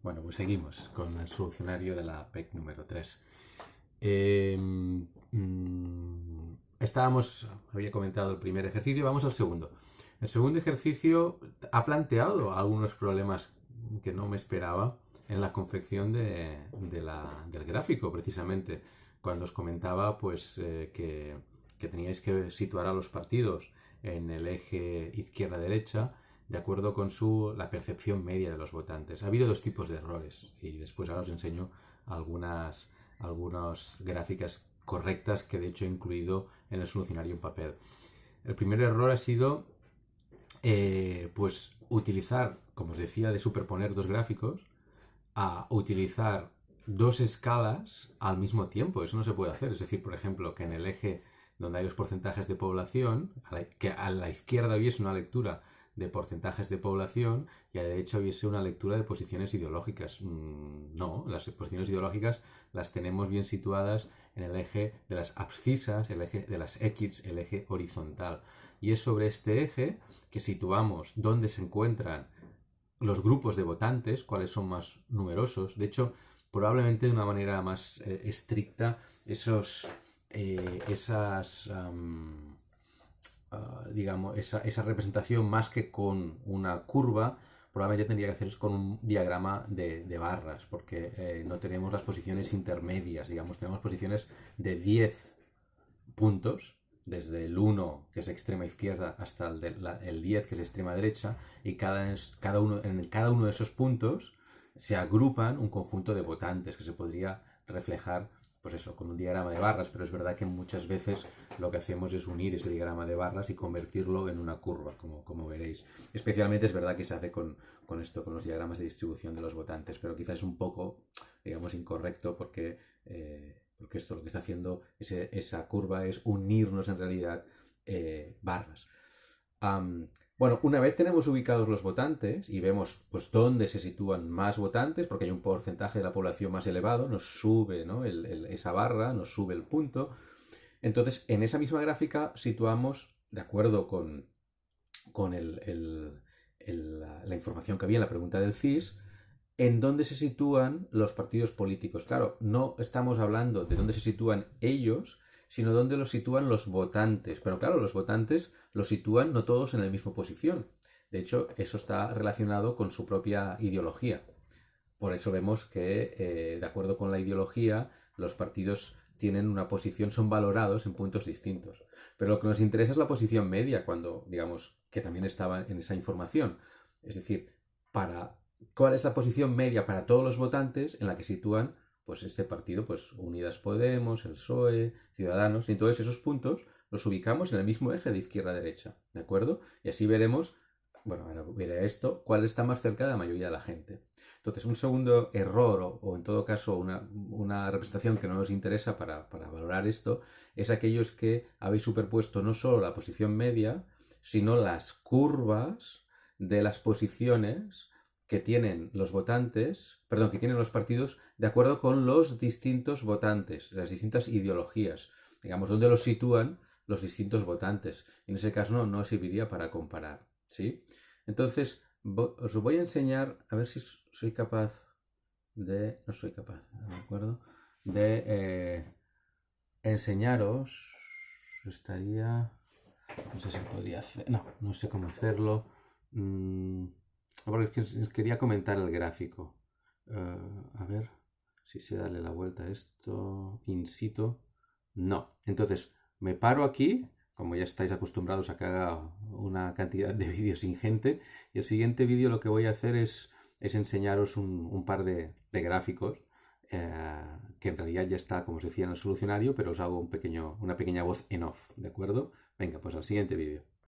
Bueno, pues seguimos con el solucionario de la PEC número 3. Había comentado el primer ejercicio, vamos al segundo. El segundo ejercicio ha planteado algunos problemas que no me esperaba en la confección del gráfico, precisamente. Cuando os comentaba pues, que teníais que situar a los partidos en el eje izquierda-derecha, de acuerdo con la percepción media de los votantes. Ha habido dos tipos de errores y después ahora os enseño algunas gráficas correctas que de hecho he incluido en el solucionario en papel. El primer error ha sido pues utilizar, como os decía, de superponer dos gráficos a utilizar dos escalas al mismo tiempo. Eso no se puede hacer. Es decir, por ejemplo, que en el eje donde hay los porcentajes de población, que a la izquierda hubiese una lectura de porcentajes de población y a la derecha hubiese una lectura de posiciones ideológicas. No, las posiciones ideológicas las tenemos bien situadas en el eje de las abscisas, el eje de las X, el eje horizontal. Y es sobre este eje que situamos dónde se encuentran los grupos de votantes, cuáles son más numerosos. De hecho, probablemente de una manera más estricta, esa representación, más que con una curva, probablemente tendría que hacerse con un diagrama de barras, porque no tenemos las posiciones intermedias, digamos, tenemos posiciones de 10 puntos, desde el 1, que es extrema izquierda, hasta el 10, que es extrema derecha, y en cada uno de esos puntos se agrupan un conjunto de votantes que se podría reflejar, pues eso, con un diagrama de barras, pero es verdad que muchas veces lo que hacemos es unir ese diagrama de barras y convertirlo en una curva, como veréis. Especialmente es verdad que se hace con los diagramas de distribución de los votantes, pero quizás es un poco, digamos, incorrecto porque esto lo que está haciendo esa curva es unirnos en realidad barras. Bueno, una vez tenemos ubicados los votantes y vemos pues dónde se sitúan más votantes, porque hay un porcentaje de la población más elevado, nos sube, ¿no? esa barra, nos sube el punto. Entonces, en esa misma gráfica situamos, de acuerdo con la información que había en la pregunta del CIS, en dónde se sitúan los partidos políticos. Claro, no estamos hablando de dónde se sitúan ellos, sino dónde los sitúan los votantes. Pero claro, los votantes los sitúan no todos en la misma posición. De hecho, eso está relacionado con su propia ideología. Por eso vemos que, de acuerdo con la ideología, los partidos tienen una posición, son valorados en puntos distintos. Pero lo que nos interesa es la posición media, cuando, digamos, que también estaba en esa información. Es decir, ¿cuál es la posición media para todos los votantes en la que sitúan pues este partido, pues Unidas Podemos, el PSOE, Ciudadanos, y entonces esos puntos los ubicamos en el mismo eje de izquierda a derecha, ¿de acuerdo? Y así veremos, bueno, ahora veré esto, cuál está más cerca de la mayoría de la gente. Entonces, un segundo error, o en todo caso una representación que no nos interesa para valorar esto, es aquellos que habéis superpuesto no solo la posición media, sino las curvas de las posiciones que tienen los votantes, perdón, que tienen los partidos de acuerdo con los distintos votantes, las distintas ideologías, digamos, dónde los sitúan los distintos votantes. En ese caso no serviría para comparar, ¿sí? Entonces, os lo voy a enseñar, a ver si soy capaz de... No soy capaz, ¿de acuerdo? De enseñaros... Estaría... No sé si podría hacer... No sé cómo hacerlo. Porque quería comentar el gráfico. A ver si sé darle la vuelta a esto. In situ. No. Entonces, me paro aquí, como ya estáis acostumbrados a que haga una cantidad de vídeos ingente, y el siguiente vídeo lo que voy a hacer es enseñaros un par de gráficos, que en realidad ya está, como os decía, en el solucionario, pero os hago una pequeña voz en off, ¿de acuerdo? Venga, pues al siguiente vídeo.